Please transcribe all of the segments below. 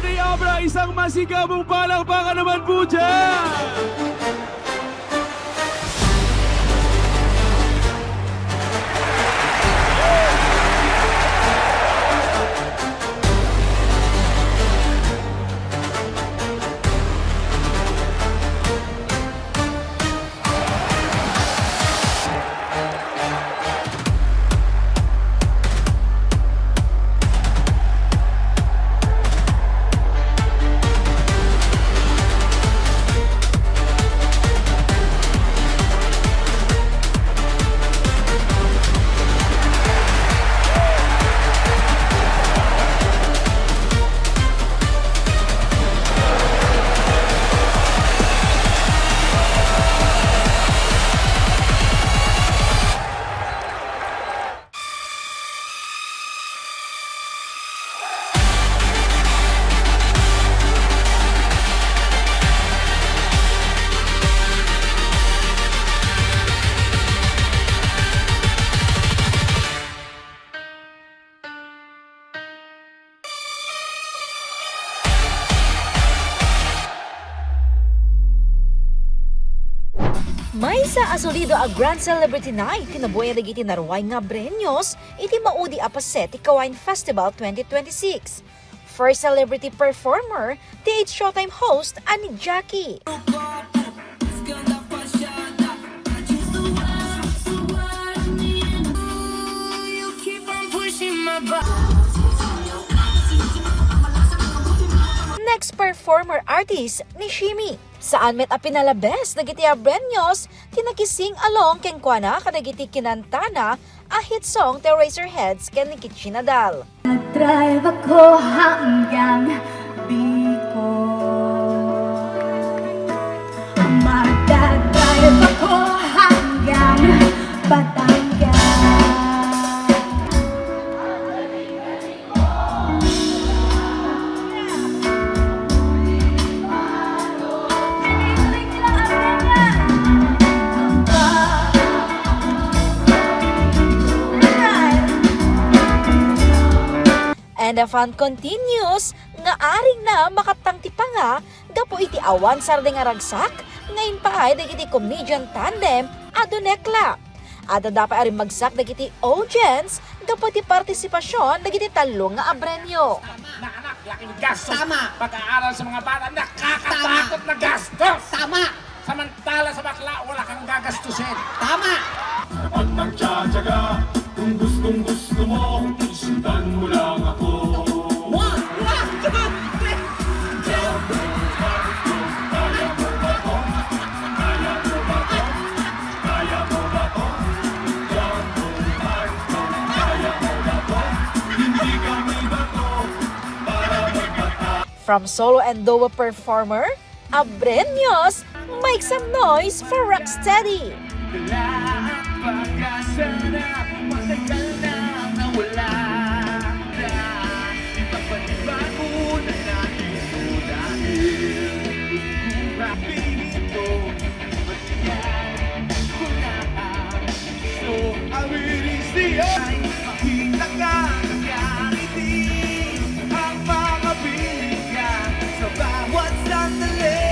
kay ABRA, isang masigabong palakpakan naman po dyan! May sa asolido a Grand Celebrity Night kinabuhi dagiti naruway nga Abrenios iti maudi a Paset Kawayan Festival 2026. First celebrity performer, TH Showtime host ani Jackie. Next performer artist ni Shimi. Saan met a pinalabes dagiti Abrenios tinakising along ken kuana kadagiti kinantana a hit song te Razorheads ken ni Kitchinadal. Nag-drive ako hanggang Bicol. Magdadrive ako hanggang Batangas. And the fun continues, nga aring na makatangti pa nga, gapo iti awan sarde nga ragsak, ngayon pa ay dagiti comedian tandem, adonekla. Ada dapat aring magsak dagiti audience, gapo iti partisipasyon dagiti talong nga Abrenyo. Na anak, laking gastos. Tama. Pag-aaral sa mga bata, nakakatakot na gastos. Tama! Samantala sa bakla, wala kang gagastusin. Tama! Kapag magtsatsaga, kung gustong gusto mo, sundan mo lang ako. One, two, three. Kaya mo ba to? Kaya mo ba to? Kaya mo ba to? Don't go hard, kaya mo ba to? Hindi kami bato para magkata. From solo and duo performer, Abrenios, make some noise for Rocksteady. Lahat pag-asa na, matagal na nawala na. Ipapaliban mo na natin mo dahil kung rapito, magsiyan ko na. So, I will stay ay makita ka, nakangiti ang mga biligan sa bawat sandali.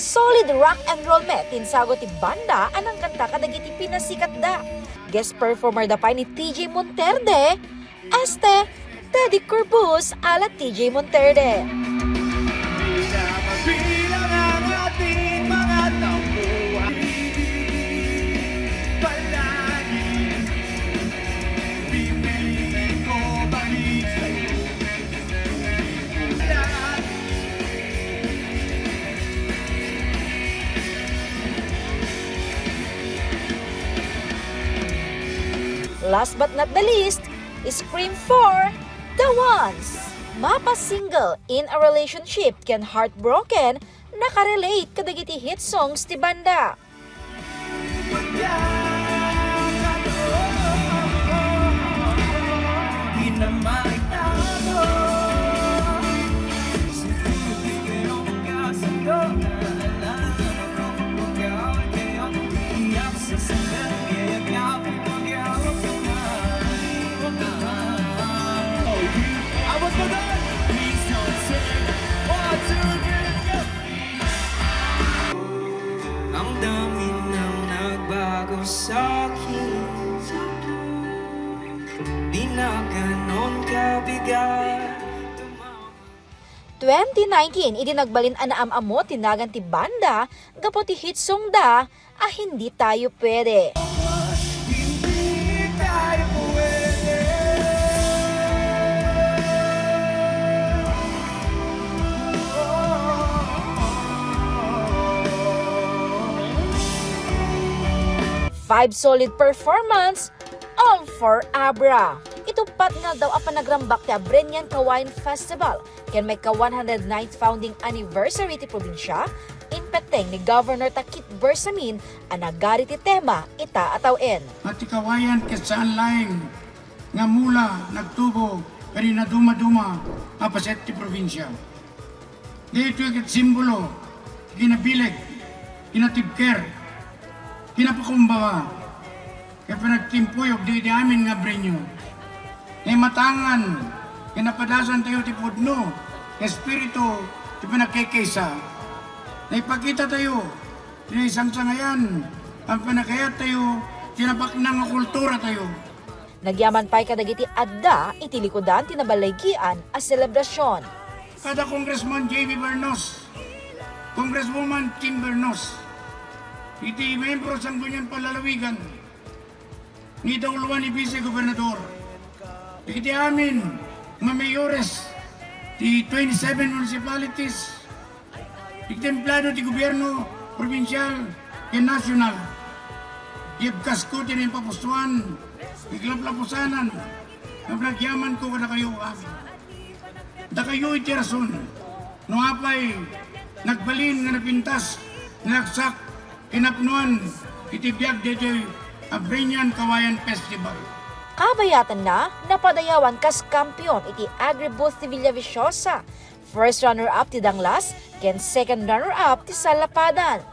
Solid rock and roll met tinsago ti banda anang kanta kadagiti pinasikat da. Guest performer da pa ni TJ Monterde, Teddy Corbus ala TJ Monterde. Pinamabilang ang ating mga tampuhan. Palagi pipiliin ko balik sa'yo. Lahat. Last but not the least, Scream for The Ones. Mapa single in a relationship ken heartbroken nakarelate kadagiti hit songs ti banda. I was the 2019, idinagbalin anaam-amo tinagan ti banda, gapo ti hit song da, hindi tayo pwede. Hindi tayo pwede. 5 solid performance, all for ABRA. Itupat nga daw ang panagrambak ti Abrenian Kawayan Festival ken may ka-109th founding anniversary ti probinsya, inpeteng ni Governor Takit Bersamin ang nagari ti tema ita atawin. At ikawayan kesaan laing nga mula nagtubo kani na duma-duma apaset ti probinsya. Dito yung simbolo, kinabileg, kinatibker, kinapakumbawa, kaya panagtimpuyog di amin nga brenyo. Ngay matangan, kinapadasan tayo ti pudno, espiritu ti panagkikisa. Naipakita tayo, isang sangayan, ang panakayat tayo, tinabaknang nga kultura tayo. Nagyaman pa'y kadagiti adda, itilikodan tinabalaygian a selebrasyon. Kada Congressman J.B. Bernos, Congresswoman Kim Bernos, iti membro sa Bunyan Palalawigan, ni Dauluan ni Vice Gobernador, iti amin, mga mayores, di 27 municipalities, iktemplado ti gobyerno, provincial, and national, ibkas ko din yung papustuan, iglaplapusanan, ang nagyaman ko kada kayo amin. Da kayo iti rason, no apay, nagbalin nga napintas, nagsak, kinapnuan, iti biyag dito Abrenian Kawayan Festival. Kabayatan na, napadayawan kas kampiyon iti Agri-Booth ti Villaviciosa. First runner-up ti Danglas, ken second runner-up ti Salapadan.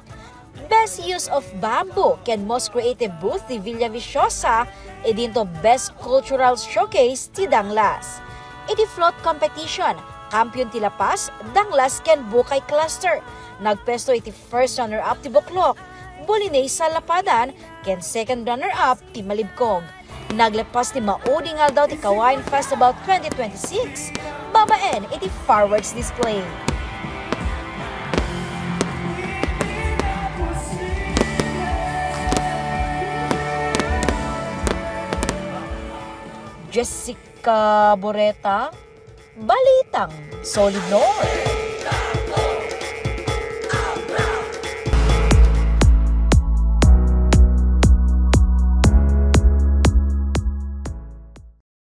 Best use of bamboo ken most creative booth ti Villaviciosa, edinto best cultural showcase ti Danglas. Iti float competition, kampiyon ti Lapas, Danglas ken Bukay Cluster. Nagpesto iti first runner-up ti Buklok, Bulinay sa Lapadan, ken second runner-up ti Malibkog. Naglepas ti mauding aldaw ti Kawayan Festival 2026, babaen iti fireworks display. Jessica Boreta, Balitang Solid North.